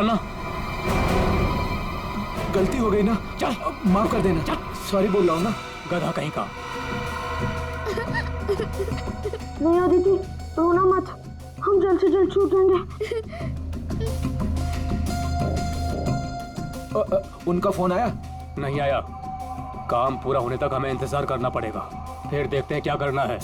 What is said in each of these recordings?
ना, गलती हो गई ना, चल माफ कर देना। चल। सॉरी बोल रहा हूँ ना। गधा कहीं का। नहीं अदिति, रोना मत, हम जल्द से जल्द छूट जाएंगे। उनका फोन आया? नहीं आया। काम पूरा होने तक हमें इंतजार करना पड़ेगा, फिर देखते हैं क्या करना है।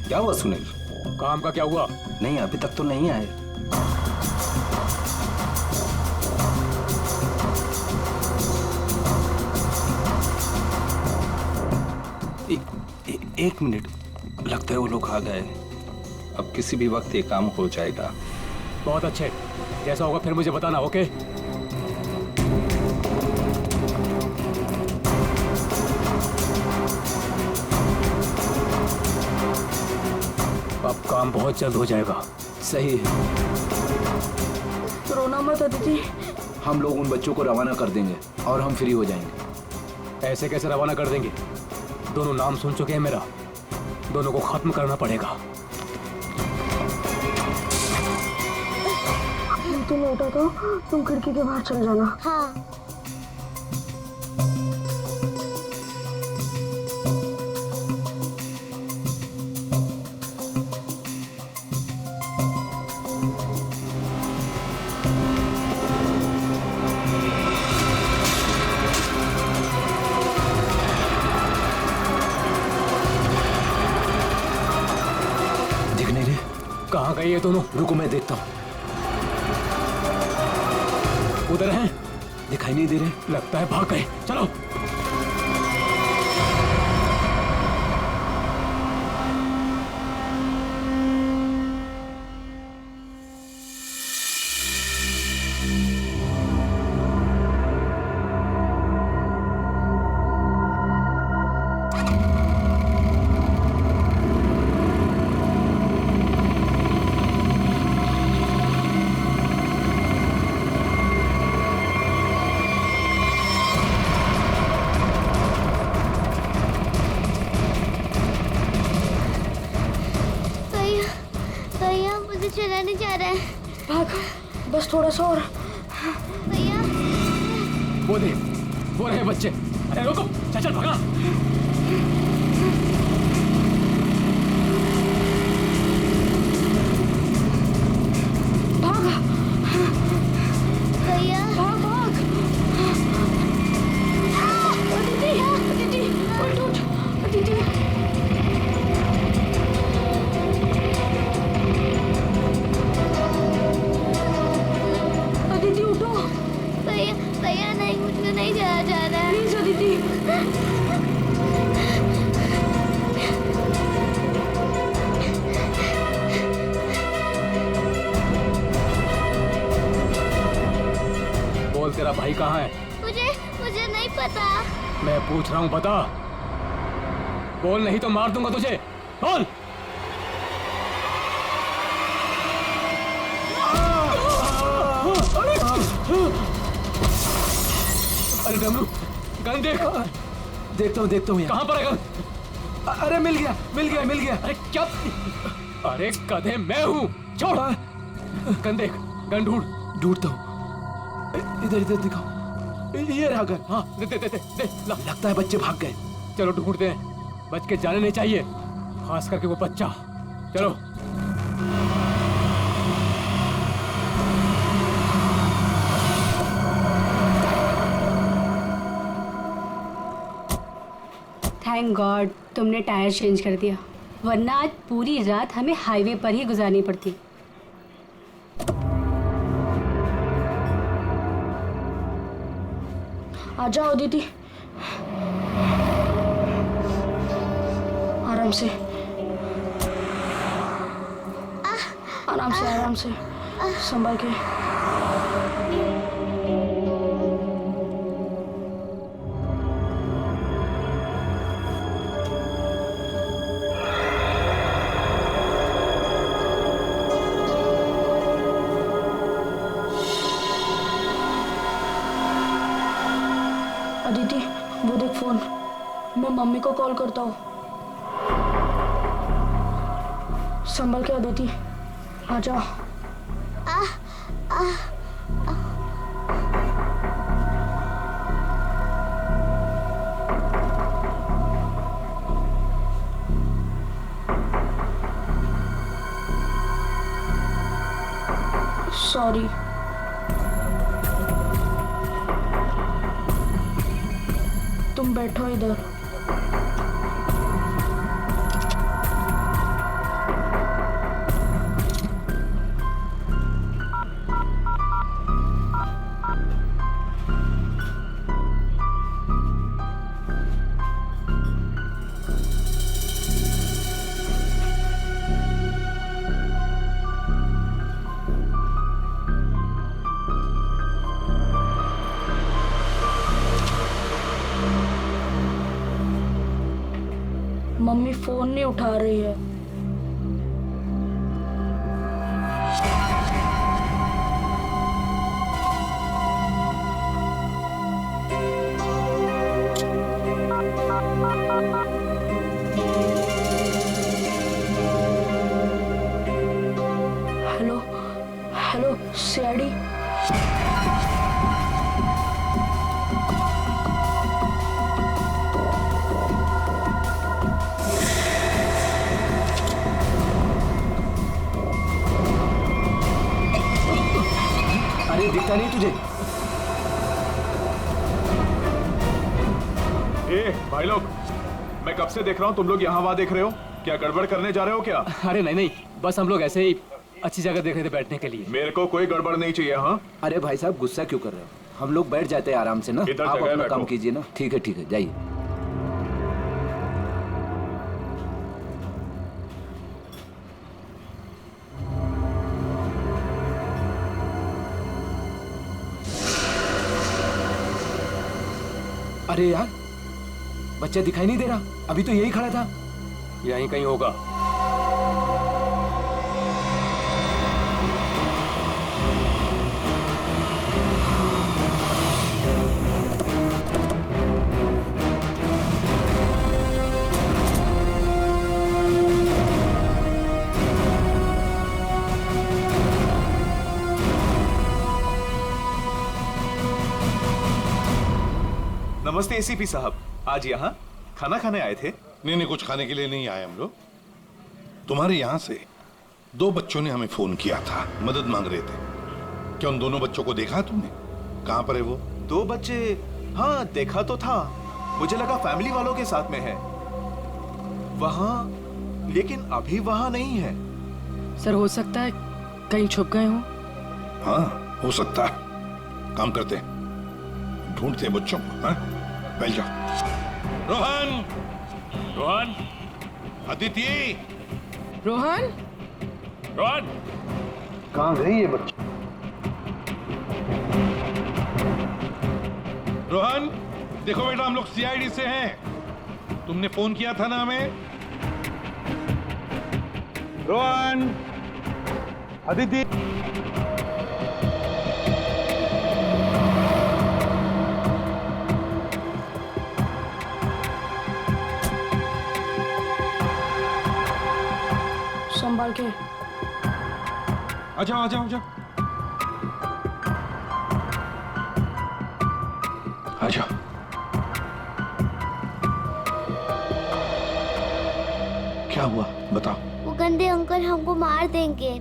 क्या हुआ सुनील? काम का क्या हुआ? नहीं, अभी तक तो नहीं आए। एक मिनट, लगता है वो लोग आ गए। अब किसी भी वक्त ये काम हो जाएगा। बहुत अच्छे, जैसा होगा फिर मुझे बताना, ओके? अब काम बहुत जल्द हो जाएगा। सही है। रोना मत अदिति। हम लोग उन बच्चों को रवाना कर देंगे और हम फ्री हो जाएंगे। ऐसे कैसे रवाना कर देंगे? दोनों नाम सुन चुके हैं मेरा, दोनों को खत्म करना पड़ेगा। तुम लौटा तो तुम खिड़की के बाहर चल जाना। हाँ। दिख नहीं रहे? कहाँ गए ये दोनों? रुको मैं देखता हूँ। उधर हैं? दिखाई नहीं दे रहे। लगता है भाग गए। चलो। चलाने जा रहा है। भाग, बस थोड़ा सा और। भैया वो देख, वो रहे बच्चे। अरे रुको, चल चल भागा। भाग भैया, भाग भाग। अदिति, अदिति, उठ उठ, अदिति। अदिति उठो। भैया भैया नहीं, मुझे नहीं जाया जा रहा है। प्लीज अदिति। बोल, तेरा भाई कहाँ है? मुझे नहीं पता। मैं पूछ रहा हूँ, बता। बोल, नहीं तो मार दूंगा तुझे। बोल। अरे डमरू, गन देख। देखता हूँ कहाँ पर है गन? अरे मिल गया। अरे क्या? अरे गधे, मैं हूँ। छोड़। गन देख, गन ढूंढता हूँ। इधर दिखाओ। ये रहा गन। हाँ, दे ला। लगता है बच्चे भाग गए। चलो ढूंढते हैं, बच के जाने नहीं चाहिए, खास करके वो बच्चा। चलो। थैंक गॉड तुमने टायर चेंज कर दिया, वरना आज पूरी रात हमें हाईवे पर ही गुजारनी पड़ती। आ जाओ दीदी, आराम से आराम से संभाल के। मम्मी को कॉल करता हूँ। संभल के अदिति, आजा। सॉरी। तुम बैठो इधर। मम्मी फोन नहीं उठा रही है। Hello hello CID. अरे दिखता नहीं तुझे? ए भाई लोग, मैं कब से देख रहा हूँ तुम लोग यहाँ वहाँ देख रहे हो। क्या गड़बड़ करने जा रहे हो क्या? अरे नहीं नहीं, बस हम लोग ऐसे ही अच्छी जगह देख रहे थे बैठने के लिए। मेरे को कोई गड़बड़ नहीं चाहिए। हाँ, अरे भाई साहब गुस्सा क्यों कर रहे हो? हम लोग बैठ जाते हैं आराम से ना। इधर आप जगह अपना काम बैठो। कीजिए ना। ठीक है जाइए। अरे यार, बच्चा दिखाई नहीं दे रहा। अभी तो यही खड़ा था। यहीं कहीं होगा। नमस्ते एसीपी साहब, आज यहाँ खाना खाने आए थे? नहीं, कुछ खाने के लिए नहीं आए हम लोग। तुम्हारे यहाँ से 2 बच्चों ने हमें फोन किया था, मदद मांग रहे थे। क्या उन दोनों बच्चों को देखा तुमने? कहाँ पर है वो? 2 बच्चे? हाँ देखा तो था, मुझे लगा फैमिली वालों के साथ में है वहाँ, लेकिन अभी वहाँ नहीं है। सर हो सकता है कहीं छुप गए हों। हाँ हो सकता है। काम करते हैं, ढूंढते हैं बच्चों को। हाँ बैठ जाओ। रोहन, रोहन, अदिति, रोहन, रोहन, कहाँ गई ये बच्ची? रोहन देखो बेटा, हम लोग सीआईडी से हैं। तुमने फोन किया था ना हमें? रोहन, अदिति, संभाल के। आ जाओ आ जाओ आ जाओ आ जाओ। क्या हुआ बताओ। वो गंदे अंकल हमको मार देंगे।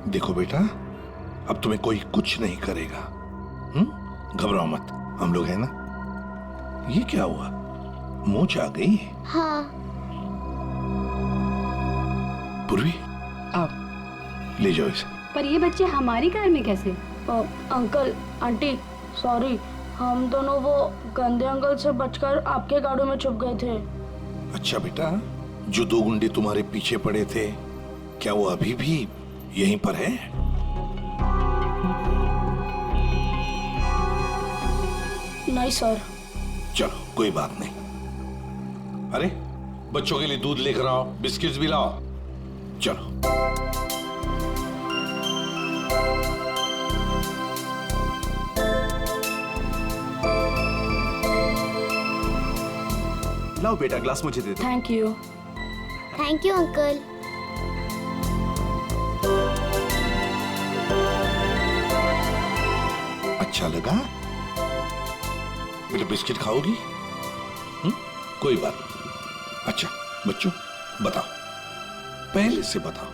देखो बेटा, अब तुम्हें कोई कुछ नहीं करेगा। घबराओ मत, हम लोग हैं ना। ये क्या हुआ, मूंछ आ गई? हाँ। पूर्वी आओ। ले जाओ इसे। पर ये बच्चे हमारी कार में कैसे? अंकल आंटी सॉरी, हम दोनों वो गंदे अंकल से बचकर आपके गाड़ी में छुप गए थे। अच्छा बेटा, जो 2 गुंडे तुम्हारे पीछे पड़े थे, क्या वो अभी भी यहीं पर है? नहीं सर। चलो कोई बात नहीं। अरे बच्चों के लिए दूध लेकर आओ, बिस्किट्स भी लाओ। चलो। लाओ बेटा, ग्लास मुझे दे दो। Thank you. Thank you uncle. अच्छा लगा? बेटा बिस्किट खाओगी? कोई बात नहीं। अच्छा बच्चों बताओ, पहले से बताओ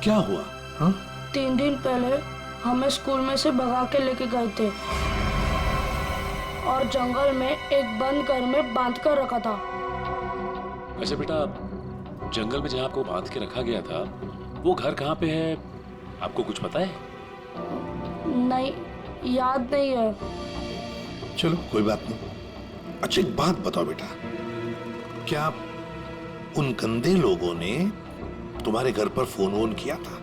क्या हुआ? हाँ? 3 दिन पहले हमें स्कूल में से भगा के लेके गए थे और जंगल में एक बंद घर में बांध कर रखा था। वैसे बेटा, जंगल में जहाँ आपको बांध के रखा गया था, वो घर कहाँ पे है, आपको कुछ पता है? नहीं, याद नहीं है। चलो कोई बात नहीं। अच्छा एक बात बताओ बेटा, क्या उन गंदे लोगों ने तुम्हारे घर पर फोन वोन किया था?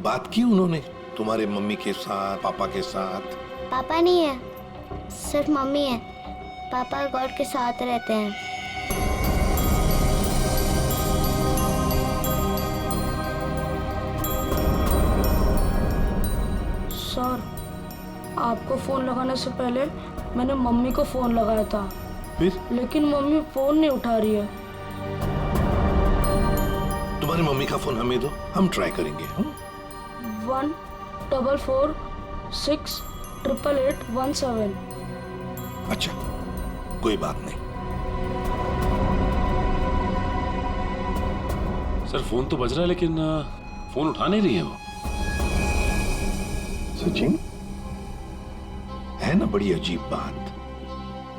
बात की उन्होंने तुम्हारे मम्मी के साथ, पापा के साथ? पापा नहीं है, सिर्फ मम्मी है। पापा गॉड के साथ रहते हैं। सर, आपको फोन लगाने से पहले मैंने मम्मी को फोन लगाया था, फिर लेकिन मम्मी फोन नहीं उठा रही है। तुम्हारी मम्मी का फोन हमें दो, हम ट्राई करेंगे। 1446888817। अच्छा कोई बात नहीं। सर फोन तो बज रहा है लेकिन फोन उठा नहीं रही है वो। सचिन, है ना बड़ी अजीब बात,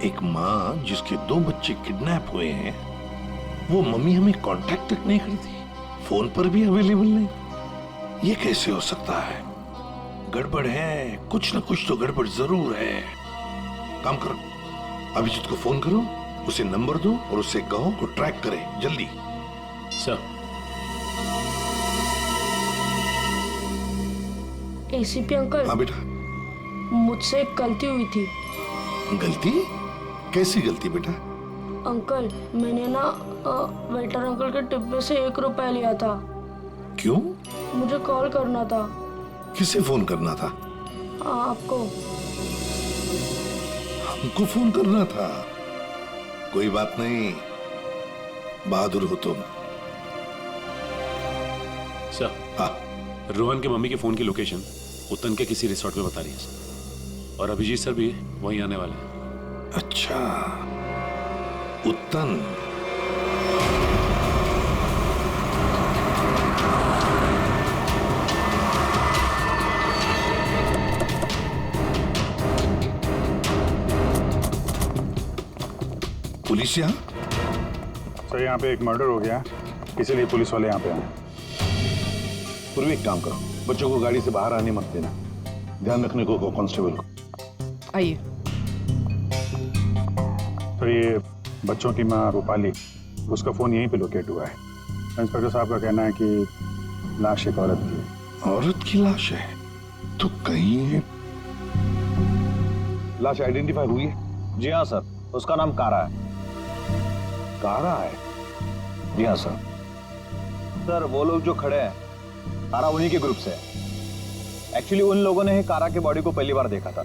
एक माँ जिसके 2 बच्चे किडनैप हुए हैं, वो मम्मी हमें कांटेक्ट तक नहीं करती, फोन पर भी अवेलेबल नहीं। ये कैसे हो सकता है? गड़बड़ है, कुछ ना कुछ तो गड़बड़ जरूर है। काम करो, अभिजीत को फोन करो, उसे नंबर दो और उससे कहो वो ट्रैक करे जल्दी। सर एसीपी अंकल, हाँ बेटा। मुझसे एक गलती हुई थी। गलती? कैसी गलती बेटा? अंकल, मैंने ना वेटर अंकल के डिब्बे से 1 रुपया लिया था। क्यों? मुझे कॉल करना था। किसे फोन करना था? आपको। हमको फोन करना था? कोई बात नहीं, बहादुर हो तुम। सर, हाँ रोहन के मम्मी के फोन की लोकेशन उत्तन के किसी रिसोर्ट में बता रही है सर, और अभिजीत सर भी वहीं आने वाले हैं। अच्छा, उत्तन। पुलिस यहाँ? सर यहाँ पे एक मर्डर हो गया, इसीलिए पुलिस वाले यहाँ पे आए। पूर्वी एक काम करो, बच्चों को गाड़ी से बाहर आने मत देना, ध्यान रखने को कांस्टेबल को। आइए। तो ये बच्चों की माँ रूपाली, उसका फोन यहीं पे लोकेट हुआ है। इंस्पेक्टर साहब का कहना है कि लाश एक औरत की है। औरत की लाश है? तो कहीं ये लाश आइडेंटिफाई हुई है? जी हाँ सर, उसका नाम कारा है। कारा है? जी हाँ सर। सर वो लोग जो खड़े हैं, कारा उन्हीं के ग्रुप से है। एक्चुअली उन लोगों ने ही कारा के बॉडी को पहली बार देखा था।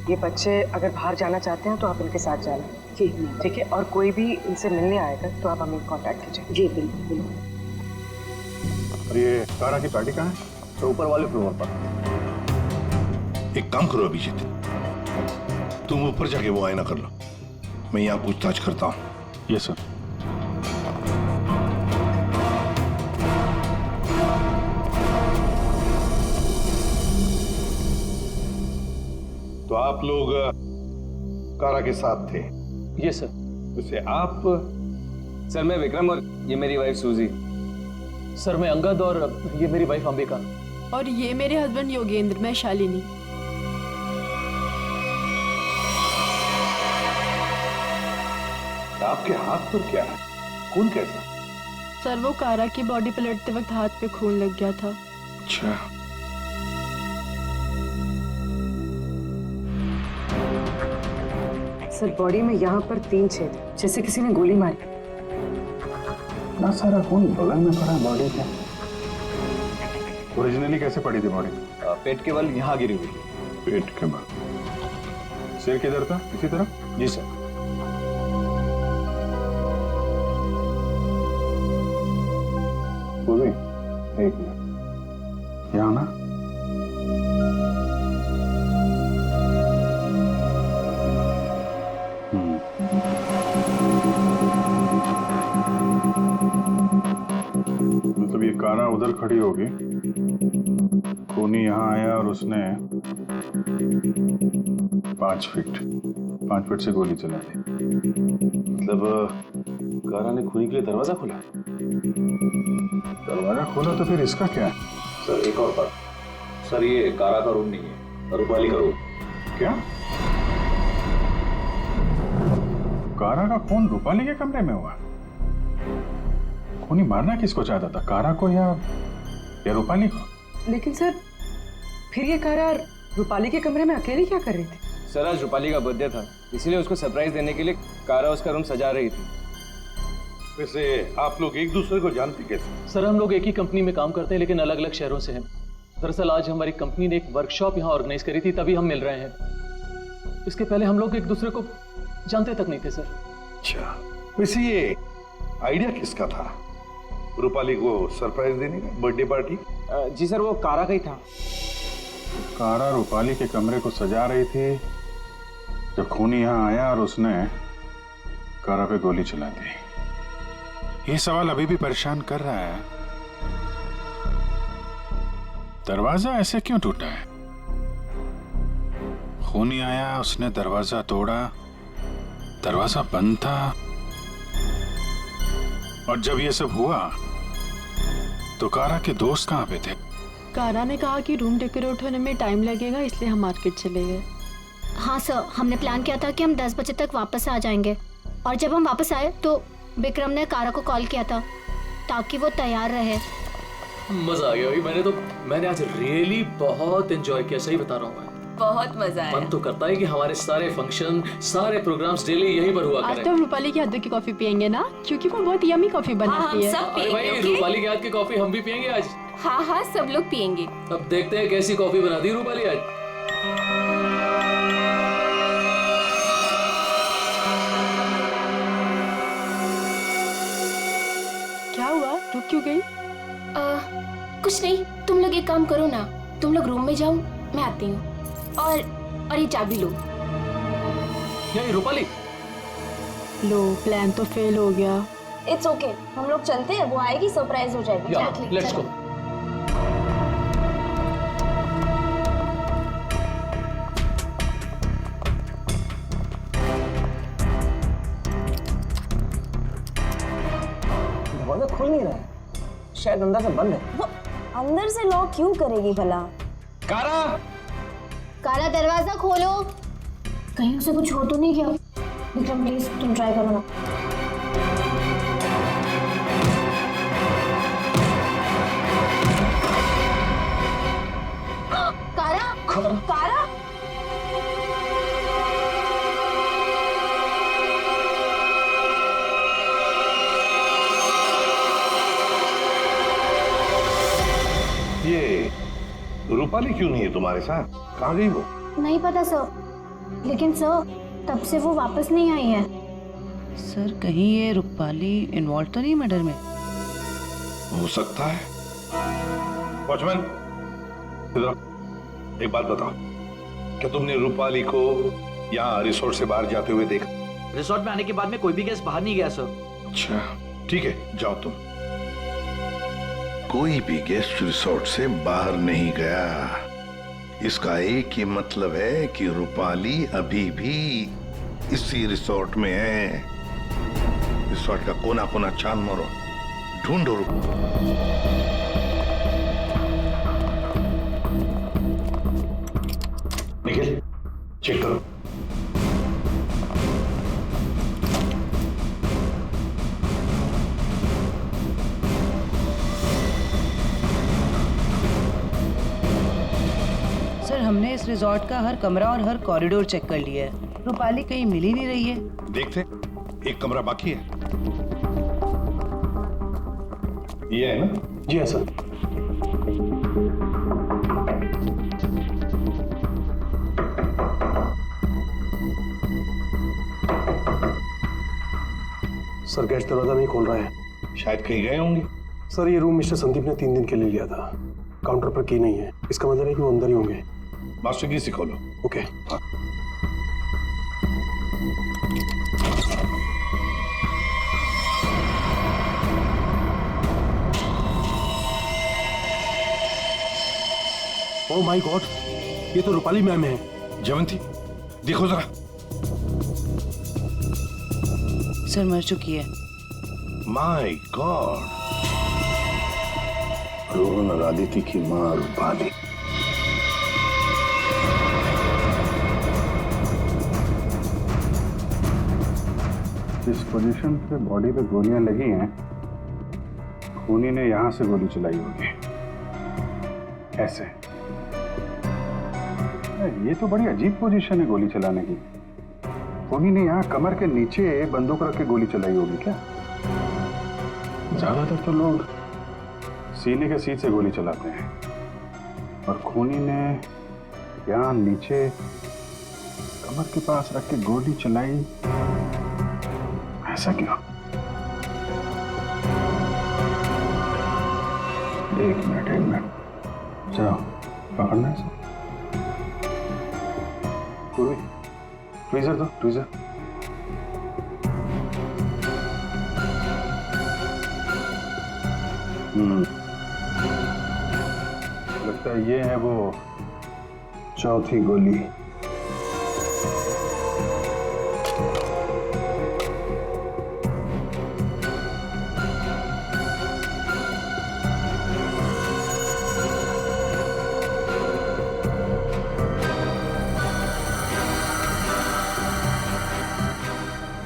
ये बच्चे अगर बाहर जाना चाहते हैं तो आप इनके साथ जाना। जी ठीक है, और कोई भी इनसे मिलने आएगा तो आप हमें कांटेक्ट कीजिए। जी बिल्कुल। और ये कारा की पार्टी कहाँ है? तो ऊपर वाले फ्लोर पर। एक काम करो अभिजीत, तुम ऊपर जाके वो आईना कर लो, मैं यहाँ पूछताछ करता हूँ। Yes sir. तो आप लोग कारा के साथ थे? ये सर। वैसे आप? सर मैं विक्रम और ये मेरी वाइफ सूजी। सर मैं अंगद और ये मेरी वाइफ अंबिका। और ये मेरे हस्बैंड योगेंद्र, मैं शालिनी। आपके हाथ पर क्या है? खून कैसा? सर वो कारा की बॉडी पलटते वक्त हाथ पे खून लग गया था। अच्छा। सर बॉडी में यहाँ पर 3 छेद, जैसे किसी ने गोली मारी। ना सारा खून बगल में पड़ा बॉडी के। ओरिजिनली कैसे पड़ी थी बॉडी? पेट के बल यहाँ गिरी हुई। पेट के बल? सिर किधर था? इसी तरफ? जी सर। कारा उधर खड़ी होगी, खूनी यहाँ आया और उसने 5 फीट से गोली चला दी। मतलब कारा ने खूनी के लिए दरवाजा खोला? दरवाजा खोला तो फिर इसका क्या है? सर एक और बात, सर ये कारा का रूम नहीं है, रूपाली का रूम। क्या? कारा का खून रूपाली के कमरे में हुआ? खूनी मारना किसको चाहता था, कारा को या रूपाली को? लेकिन सर फिर ये कारा रूपाली के कमरे में अकेली क्या कर रही थी? सर आज रूपाली का बर्थडे था, इसीलिए उसको सरप्राइज देने के लिए कारा उसका रूम सजा रही थी। वैसे आप लोग एक दूसरे को जानते कैसे? सर हम लोग एक ही कंपनी में काम करते हैं लेकिन अलग अलग शहरों से हैं। दरअसल आज हमारी कंपनी ने एक वर्कशॉप यहाँ ऑर्गेनाइज करी थी, तभी हम मिल रहे हैं। इसके पहले हम लोग एक दूसरे को जानते तक नहीं थे सर। अच्छा, वैसे ये आइडिया किसका था, रूपाली को सरप्राइज देने का, बर्थडे पार्टी? जी सर वो कारा का ही था। कारा रूपाली के कमरे को सजा रही थी जब खूनी यहाँ आया और उसने कारा पे गोली चला दी। ये सवाल अभी भी परेशान कर रहा है, दरवाजा ऐसे क्यों टूटा है? खूनी आया, उसने दरवाजा तोड़ा, दरवाजा बंद था, और जब ये सब हुआ तो कारा के दोस्त कहाँ पे थे? कारा ने कहा कि रूम डेकोरेट होने में टाइम लगेगा, इसलिए हम मार्केट चले गए। हाँ सर, हमने प्लान किया था कि हम 10 बजे तक वापस आ जाएंगे, और जब हम वापस आए तो विक्रम ने कारा को कॉल किया था ताकि वो तैयार रहे। मजा आ गया भाई, मैंने आज रियली बहुत एंजॉय किया, सही बता रहा हूँ मैं। बहुत मजा आया। मन तो करता है कि हमारे सारे फंक्शन, सारे प्रोग्राम्स डेली यहीं पर हुआ आज करें। तो रूपाली के हाथ की कॉफी पियेंगे ना, क्योंकि वो बहुत यमी कॉफी बनाती है। अरे भाई रूपाली के हाथ की कॉफी हम भी पियेंगे आज। हाँ हाँ सब लोग पियेंगे। अब देखते हैं कैसी कॉफी बनाती है रूपाली आज। क्या हुआ, रुक क्यों गई? कुछ नहीं, तुम लोग एक काम करो ना, तुम लोग रूम में जाओ, मैं आती हूँ। और ये चाबी लो। ये रूपाली, लो प्लान तो फेल हो गया। इट्स ओके, हम लोग चलते हैं, वो आएगी सरप्राइज हो जाएगा। Let's go. दरवाजा खुल नहीं रहा है, शायद अंदर से बंद है। वो अंदर से लॉक क्यों करेगी भला? कारा, कारा दरवाजा खोलो। कहीं उसे कुछ हो तो नहीं गया? विक्रम प्लीज तुम ट्राई करो ना। कारा, कारा ये रूपाली क्यों नहीं है तुम्हारे साथ, कहाँ गई वो? नहीं पता सर, लेकिन सर तब से वो वापस नहीं आई है। सर कहीं ये रूपाली इन्वॉल्व तो नहीं मर्डर में? हो सकता है। वॉचमैन, इधर एक बात बताओ, क्या तुमने रूपाली को यहाँ रिसोर्ट से बाहर जाते हुए देखा? रिसोर्ट में आने के बाद में कोई भी गेस्ट बाहर नहीं गया सर। अच्छा ठीक है, जाओ तुम। कोई भी गेस्ट रिसोर्ट से बाहर नहीं गया, इसका एक ही मतलब है कि रूपाली अभी भी इसी रिसोर्ट में है। रिसोर्ट का कोना कोना छान मारो, ढूंढो। निखिल चेक करो। सर हमने इस रिजॉर्ट का हर कमरा और हर कॉरिडोर चेक कर लिया है, रूपाली कहीं मिल ही नहीं रही है। देखते, एक कमरा बाकी है। ये है ना? जी हाँ सर। सर गेस्ट दरवाजा नहीं खोल रहा है। शायद कहीं गए होंगे। सर ये रूम मिस्टर संदीप ने 3 दिन के लिए लिया था, काउंटर पर की नहीं है, इसका मतलब है कि वो अंदर ही होंगे। मास्टर की से खोलो। ओके। ओह माय गॉड, ये तो रूपाली मैम है। जयवंती देखो जरा। सर मर चुकी है। माय गॉड, रोहन और आदित्य की मां रूपाली। जिस पोजीशन पे बॉडी पे गोलियां लगी हैं, खूनी ने यहां से गोली चलाई होगी। कैसे? ये तो बड़ी अजीब पोजीशन है गोली चलाने की। खूनी ने यहां कमर के नीचे बंदूक रख के गोली चलाई होगी क्या? ज्यादातर तो लोग सीने के सीट से गोली चलाते हैं, और खूनी ने यहां नीचे कमर के पास रख के गोली चलाई। ऐसा क्यों? एक मिनट चलो पकड़ना है। पूर्वी ट्वीजर दो, ट्वीजर। लगता है ये है वो चौथी गोली।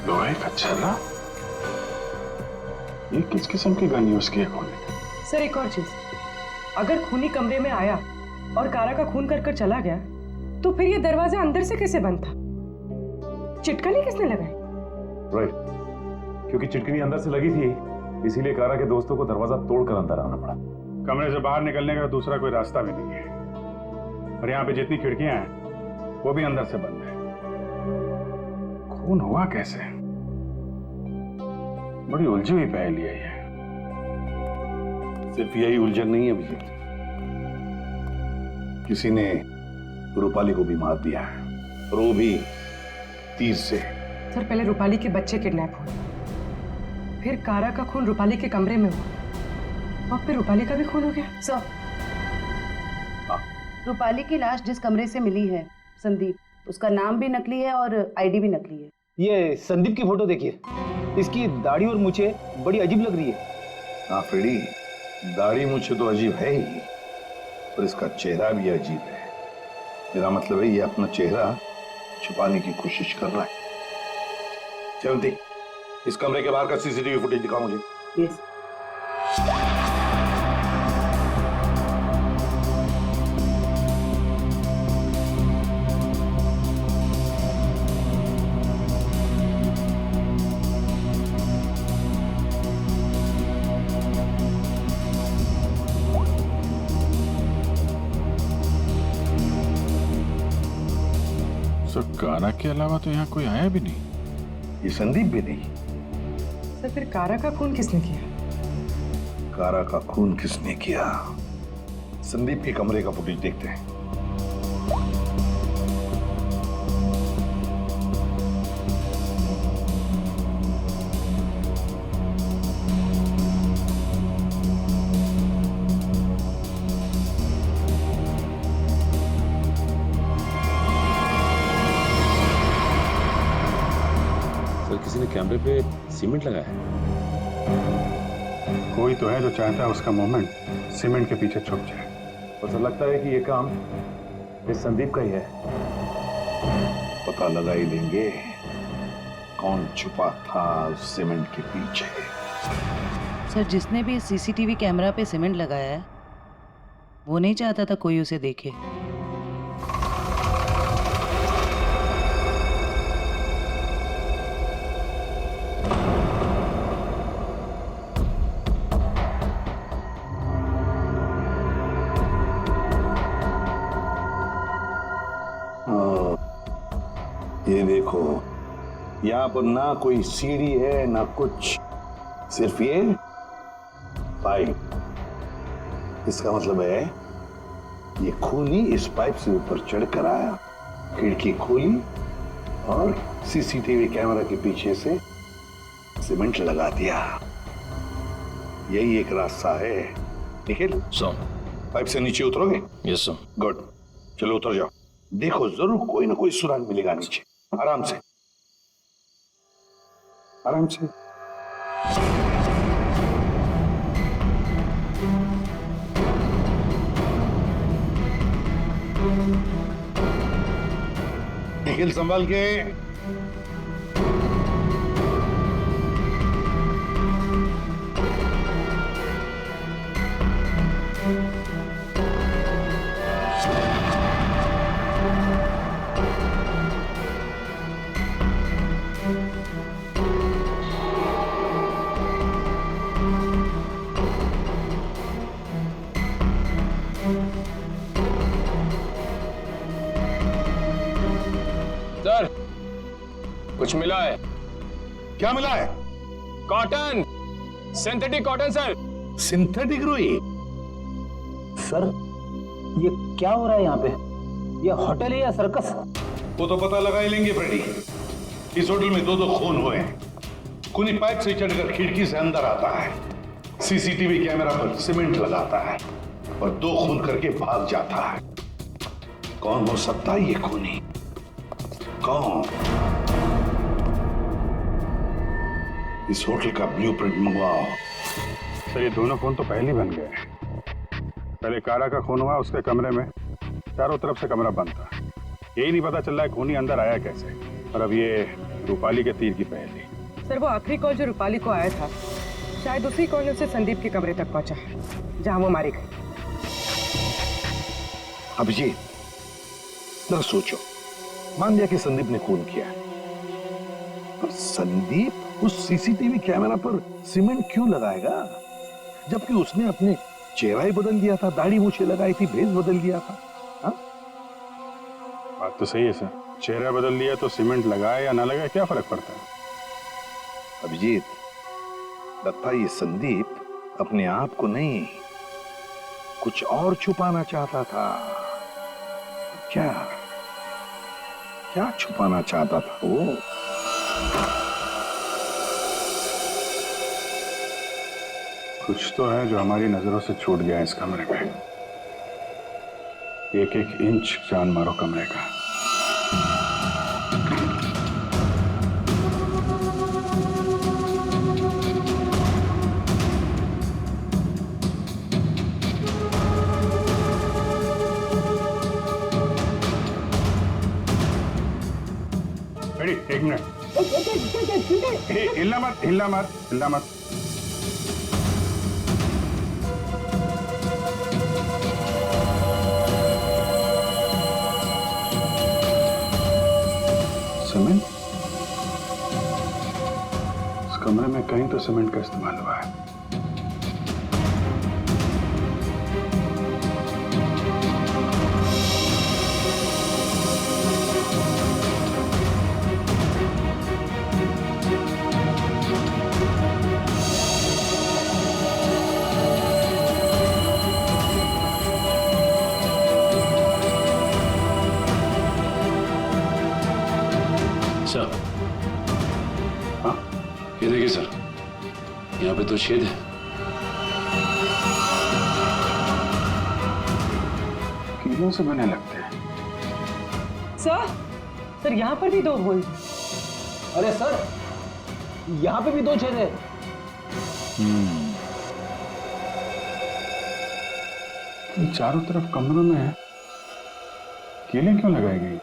लोहे का छर्रा? ये किस किस्म की गन यूज की है खूनी? सर एक और चीज, अगर खूनी कमरे में आया और कारा का खून कर कर चला गया, तो फिर ये दरवाजा अंदर से कैसे बंद था? चिटकनी किसने लगाई? राइट, क्योंकि चिटकनी अंदर से लगी थी, इसीलिए कारा के दोस्तों को दरवाजा तोड़कर अंदर आना पड़ा। कमरे से बाहर निकलने का दूसरा कोई रास्ता भी नहीं है, और यहाँ पे जितनी खिड़कियां हैं वो भी अंदर से बंद है। खून हुआ कैसे? बड़ी उलझी हुई पहेली है ये। सिर्फ यही उलझन नहीं है अभिजीत, किसी ने रूपाली को भी मार दिया है, और वो भी तीर से। सर पहले रूपाली के बच्चे किडनैप हुए, फिर कारा का खून रूपाली के कमरे में हुआ, और फिर रूपाली का भी खून हो गया। सर रूपाली की लाश जिस कमरे से मिली है, संदीप, उसका नाम भी नकली है और आईडी भी नकली है। ये संदीप की फोटो देखिए, इसकी दाढ़ी और मूछें बड़ी अजीब लग रही है। हाँ फ्रेडी, दाढ़ी मूछें तो अजीब है ही, पर इसका चेहरा भी अजीब है। मेरा मतलब है ये अपना चेहरा छुपाने की कोशिश कर रहा है। जयवंती, इस कमरे के बाहर का सीसीटीवी फुटेज दिखाओ मुझे। यस। कारा के अलावा तो यहाँ कोई आया भी नहीं, ये संदीप भी नहीं। सर फिर कारा का खून किसने किया? कारा का खून किसने किया? संदीप के कमरे का फुटेज देखते हैं। किसी ने कैमरे पे सीमेंट लगाया है। कोई तो है जो चाहता है उसका मूवमेंट सीमेंट के पीछे छुप जाए। तो लगता है कि ये काम इस संदीप का ही है। पता लगा ही लेंगे कौन छुपा था सीमेंट के पीछे। सर जिसने भी सीसीटीवी कैमरा पे सीमेंट लगाया है, वो नहीं चाहता था कोई उसे देखे। ये देखो, यहाँ पर ना कोई सीढ़ी है ना कुछ, सिर्फ ये पाइप। इसका मतलब है ये खूनी इस पाइप से ऊपर चढ़कर आया, खिड़की खोली और सीसीटीवी कैमरा के पीछे से सीमेंट लगा दिया। यही एक रास्ता है। निखिल, पाइप से नीचे उतरोगे? Yes sir. गुड, चलो उतर जाओ। देखो जरूर कोई ना कोई सुराग मिलेगा नीचे। आराम से, आराम से। निखिल संभाल के। सर, कुछ मिला है। क्या मिला है? Cotton, synthetic cotton sir. Synthetic रुई? सर, ये क्या हो रहा है यहाँ पे? ये होटल है या सर्कस? वो तो पता लगा ही लेंगे फ्रेडी। इस होटल में दो खून हुए हैं। खूनी पाइप से चढ़कर खिड़की से अंदर आता है, सीसीटीवी कैमरा पर सीमेंट लगाता है और 2 खून करके भाग जाता है। कौन हो सकता है ये खूनी? कौन? इस होटल का ब्लूप्रिंट मंगवाओ। सर ये दोनों खून तो पहले बन गए। पहले कारा का खून हुआ, उसके कमरे में चारों तरफ से कमरा बंद था। यही नहीं पता चल रहा है खूनी अंदर आया कैसे। और अब ये रूपाली के तीर की पहेली। सर वो आखिरी कॉल जो रूपाली को आया था, शायद उसी कॉल से संदीप के कमरे तक पहुंचा जहां वो मारी गई। अभिजीत, जरा सोचो, मान लिया कि संदीप ने खून किया, पर संदीप उस सीसीटीवी कैमरा पर सीमेंट क्यों लगाएगा, जबकि उसने अपने चेहरा ही बदल दिया था, दाढ़ी मूछें लगाई थी, भेष बदल दिया था। हा? बात तो सही है सर, चेहरा बदल लिया तो सीमेंट लगाए या ना लगाए क्या फर्क पड़ता है? अभिजीत, लगता है ये संदीप अपने आप को नहीं, कुछ और छुपाना चाहता था। क्या क्या छुपाना चाहता था वो? कुछ तो है जो हमारी नजरों से छूट गया इस कमरे में। एक एक इंच जान मारो कमरे का। एक मिनट, हिलना मत, हिलना मत, हिलना मत। सीमेंट? इस कमरे में कहीं तो सीमेंट का इस्तेमाल हुआ है। सर, ये देखिए सर, यहाँ पे तो छेद है। कीलों से बने लगते हैं। सर यहाँ पर भी 2 होल। अरे सर, यहाँ पे भी 2 छेद है। चारों तरफ कमरों में कीलें क्यों लगाई गई?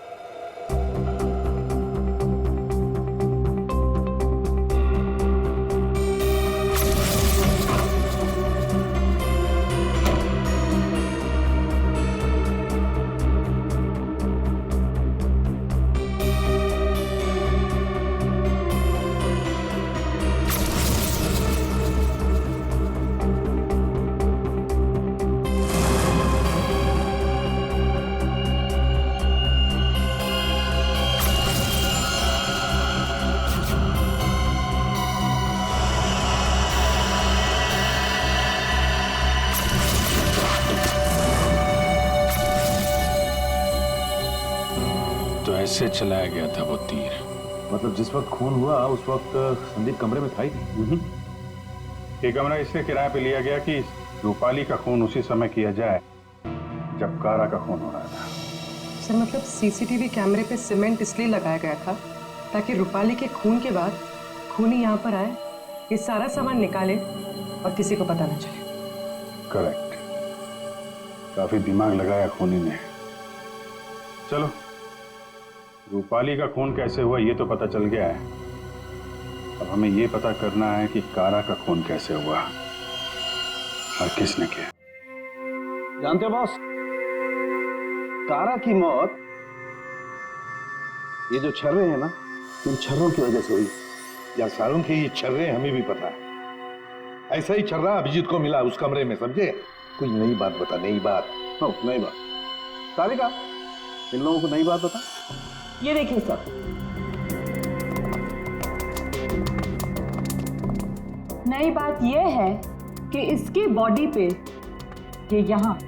तो ऐसे चलाया गया था वो तीर। मतलब जिस वक्त खून हुआ उस वक्त संदीप कमरे में था ही नहीं। ये कमरा इसलिए किराए पे लिया गया कि रूपाली का खून उसी समय किया जाए जब कारा का खून हो रहा था। सर मतलब सीसीटीवी कैमरे पे सीमेंट इसलिए लगाया गया था ताकि रूपाली के खून के बाद खूनी यहाँ पर आए, ये सारा सामान निकाले और किसी को पता न चले। करेक्ट, काफी दिमाग लगाया खूनी ने। चलो, रूपाली का खून कैसे हुआ ये तो पता चल गया है। अब हमें ये पता करना है कि कारा का खून कैसे हुआ और किसने किया। जानते हो बॉस, कारा की मौत ये जो छर्रे हैं ना, इन छर्रों की वजह से हुई। यार सारुण के ये छर्रे हमें भी पता है। ऐसा ही छर्रा अभिजीत को मिला उस कमरे में, समझे? कोई नई बात बता, नई बात। नई बात। तारिका, इन लोगों को नई बात बता। ये देखिए सर, नई बात यह है कि इसकी बॉडी पे ये यहाँ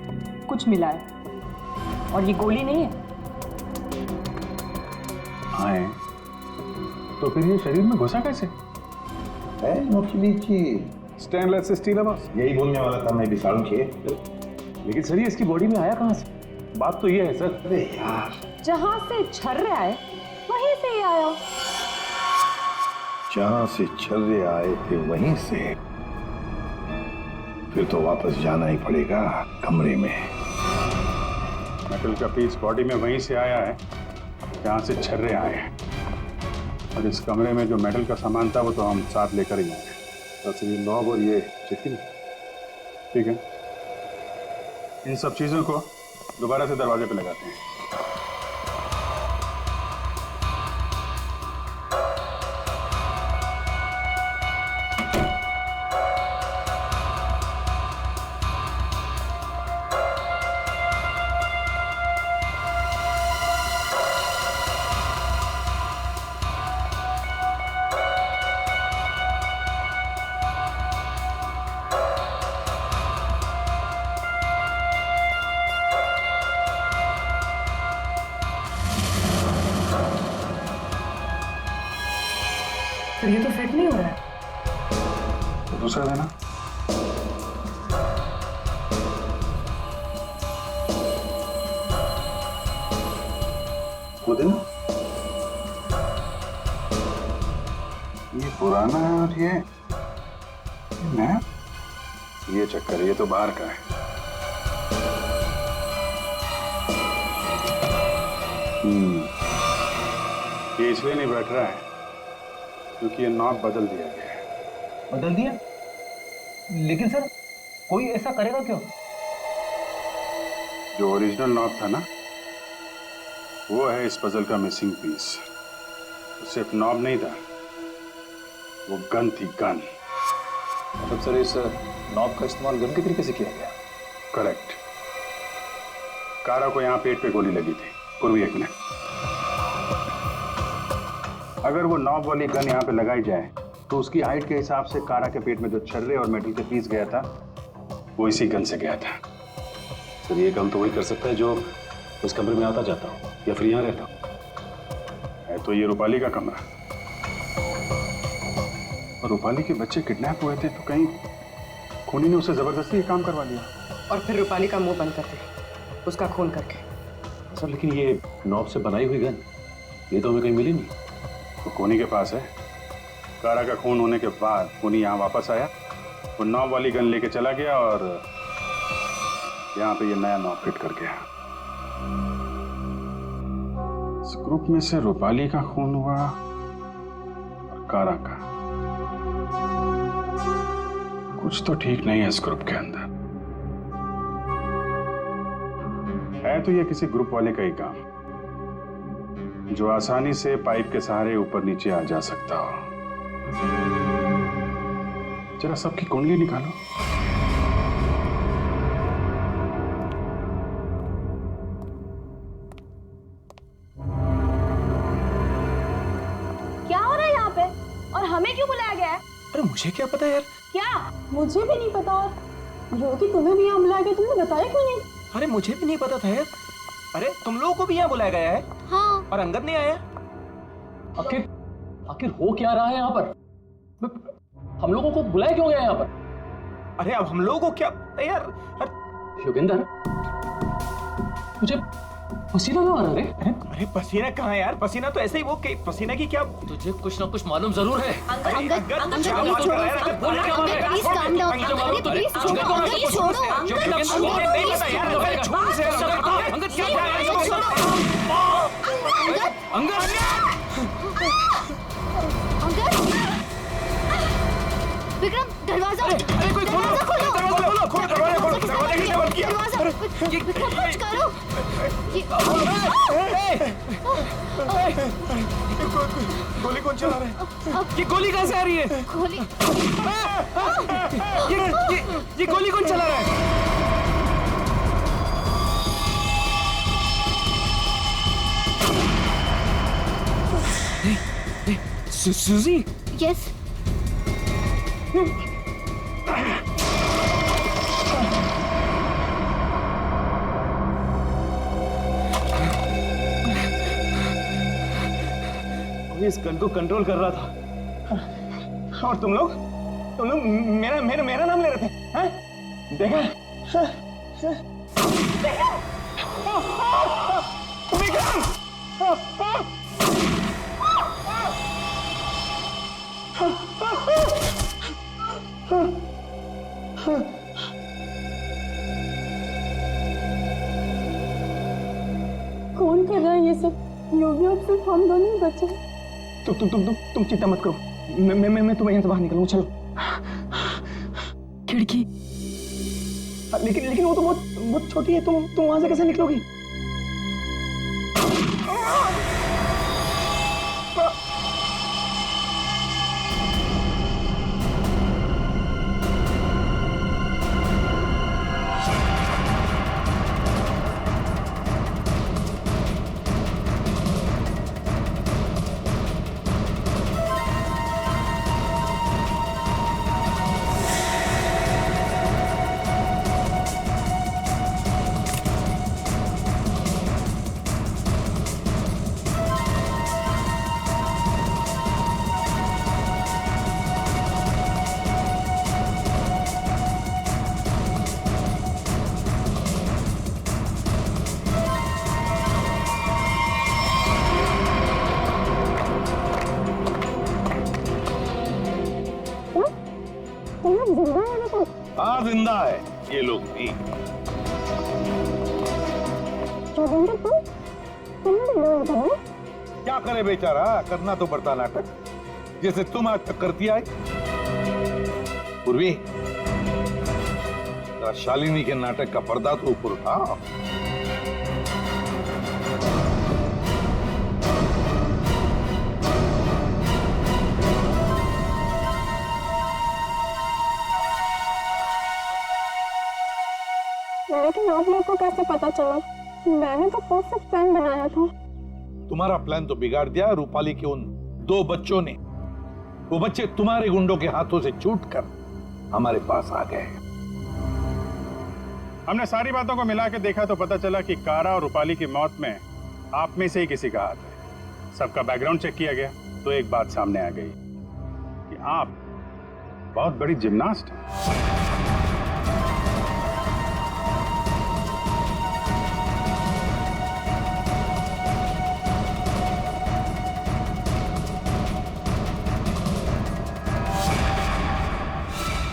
कुछ मिला है और ये गोली नहीं है। हाँ, तो फिर ये शरीर में घुसा कैसे? है नोखली चीज, स्टेनलेस स्टील है बॉस। यही बोलने वाला था मैं भी सारुण के। लेकिन सर ये इसकी बॉडी में आया कहाँ से? बात तो ये है सर। अरे यार, जहां से छर्रे आए वहीं से ही आया। जहां से छर्रे आए थे वहीं से, फिर तो वापस जाना ही पड़ेगा कमरे में। मेटल का पीस बॉडी में वहीं से आया है जहां से छर्रे आए हैं, और इस कमरे में जो मेटल का सामान था वो तो हम साथ लेकर ही आए। तो ये नॉब और ये चिट्ठी, ठीक है, इन सब चीजों को दोबारा से दरवाजे पे लगाते हैं। ये तो फिट नहीं हो रहा है। तो दूसरा देना। वो देना। ये पुराना है और ये नया। ये चक्कर, ये तो बाहर का है। ये इसलिए नहीं बैठ रहा है क्योंकि ये नॉब बदल दिया गया है। बदल दिया? लेकिन सर कोई ऐसा करेगा क्यों? जो ओरिजिनल नॉब था ना, वो है इस पजल का मिसिंग पीस। तो सिर्फ नॉब नहीं था, वो गन थी, गन। मतलब सर इस नॉब का इस्तेमाल गन के तरीके से किया गया? करेक्ट। कारा को यहाँ पेट पे गोली लगी थी। पूर्वी, एक मिनट। अगर वो नॉब वाली गन यहाँ पे लगाई जाए तो उसकी हाइट के हिसाब से कारा के पेट में जो छर्रे और मेटल के पीस गया था वो इसी गन से गया था। सर ये काम तो वही कर सकता है जो उस कमरे में आता जाता हो या फिर यहाँ रहता हो। है तो ये रूपाली का कमरा, और रूपाली के बच्चे किडनैप हुए थे तो कहीं खूनी ने उसे जबरदस्ती ये काम करवा दिया और फिर रूपाली का मुंह बंद कर दिया उसका खून करके। सर लेकिन ये नॉब से बनाई हुई गन ये तो हमें कहीं मिली नहीं। तो खूनी के पास है। कारा का खून होने के बाद खूनी यहाँ वापस आया, वो नॉब वाली गन लेके चला गया और यहाँ पे ये नया नॉब फिट कर गया। इस ग्रुप में से रूपाली का खून हुआ और कारा का। कुछ तो ठीक नहीं है इस ग्रुप के अंदर। है तो ये किसी ग्रुप वाले का ही काम जो आसानी से पाइप के सहारे ऊपर नीचे आ जा सकता हो। जरा सबकी कुंडली निकालो। क्या हो रहा है यहाँ पे और हमें क्यों बुलाया गया है? अरे मुझे क्या पता यार। क्या? मुझे भी नहीं पता। और योगी तुम्हें भी यहाँ बुलाया गया, तुमने बताया क्यों नहीं? अरे मुझे भी नहीं पता था यार। अरे तुम लोगों को भी यहाँ बुलाया गया है? हाँ। और अंगद नहीं आया? आखिर हो क्या रहा है यहाँ पर? हम लोगों को बुलाया क्यों गया यहाँ पर? अरे अब हम लोगों को क्या यार? योगेंद्र, मुझे पसीना क्यों आ रहा है? अरे पसीना कहाँ यार? पसीना तो ऐसे ही वो पसीना की क्या? तुझे कुछ ना कुछ मालूम जरूर है। विक्रम दरवाजा विक्रम कुछ करो। गोली कौन चला रहा है? ये गोली कहाँ से आ रही है? गोली ये गोली कौन चला रहा है? सूजी? यस। इस गन को कंट्रोल कर रहा था और तुम लोग मेरा नाम ले रहे थे, हैं? देखा? विक्रम! कौन कर रहा है ये सब? योगी अब सिर्फ हम दोनों ही बचे। तुम चिंता मत करो, मैं तुम्हें यहाँ से बाहर निकलूंगा। चलो। खिड़की। लेकिन वो तो बहुत छोटी है, तुम वहां से कैसे निकलोगी? हाँ जिंदा है ये लोग भी। क्या करे बेचारा, करना तो पड़ता नाटक, जैसे तुम आज तक करती आई। पूर्वी, शालिनी के नाटक का पर्दा तो ऊपर उठा। लेकिन आप लोग को कैसे पता चला? मैंने तो परफेक्ट प्लान बनाया था। तुम्हारा प्लान तो बिगाड़ दिया रूपाली के उन 2 बच्चों ने। वो बच्चे तुम्हारे गुंडों के हाथों से छूटकर हमारे पास आ गए। हमने सारी बातों को मिला के देखा तो पता चला कि कारा और रूपाली की मौत में आप में से ही किसी का हाथ है। सबका बैकग्राउंड चेक किया गया तो एक बात सामने आ गई कि आप बहुत बड़ी जिम्नास्ट हैं।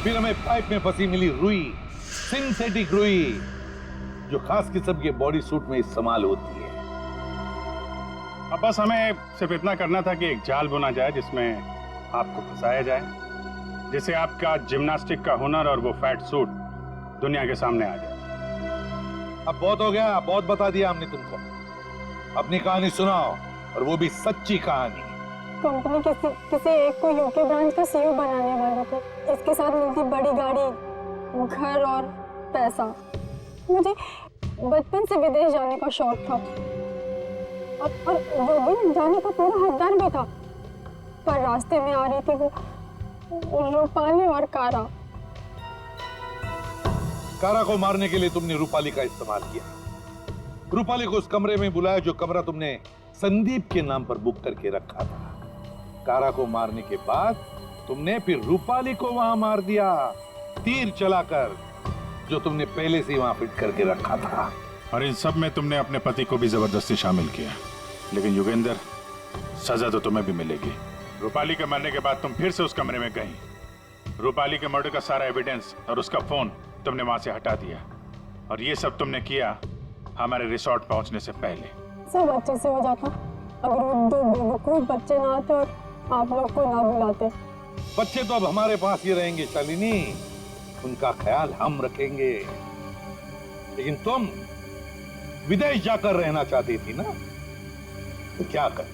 फिर हमें पाइप में फंसी मिली रुई, सिंथेटिक रुई, जो खास किस्म के बॉडी सूट में इस्तेमाल होती है। अब बस हमें सिर्फ इतना करना था कि एक जाल बुना जाए जिसमें आपको फंसाया जाए, जिससे आपका जिम्नास्टिक का हुनर और वो फैट सूट दुनिया के सामने आ जाए। अब बहुत हो गया, बहुत बता दिया हमने तुमको। अपनी कहानी सुनाओ, और वो भी सच्ची कहानी। कंपनी किसी एक को यूके ब्रांच का सीईओ बनाने वाले थे। इसके साथ मिलती बड़ी गाड़ी, घर और पैसा। मुझे बचपन से विदेश जाने का शौक था और योगी जाने का पूरा हकदार भी था, पर रास्ते में आ रही थी वो रूपाली और कारा। कारा को मारने के लिए तुमने रूपाली का इस्तेमाल किया। रूपाली को उस कमरे में बुलाया जो कमरा तुमने संदीप के नाम पर बुक करके रखा था। कारा को मारने के बाद तुमने फिर रूपाली को वहां मार दिया, तीर चलाकर, जो तुमने पहले से वहां फिट करके रखा था। और इन सब में तुमने अपने पति को भी जबरदस्ती शामिल किया। लेकिन योगेंद्र, सजा तो तुम्हें भी मिलेगी। रूपाली के मरने के बाद तुम फिर से उस कमरे में गई। रूपाली के मर्डर का सारा एविडेंस और उसका फोन तुमने वहां से हटा दिया, और ये सब तुमने किया हमारे रिसोर्ट पहुंचने से पहले। सब अच्छे से हो जाता अगर वो दो बेवकूफ बच्चे ना आते और आप लोग को ना बुलाते। बच्चे तो अब हमारे पास ही रहेंगे शालिनी, उनका ख्याल हम रखेंगे। लेकिन तुम विदेश जाकर रहना चाहती थी ना, तो क्या कर,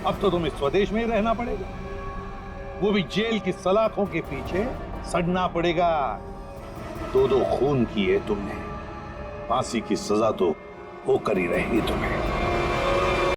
अब तो तुम्हें स्वदेश में ही रहना पड़ेगा, वो भी जेल की सलाखों के पीछे सड़ना पड़ेगा। दो खून किए तुमने, फांसी की सजा तो होकर ही रहेगी तुम्हें।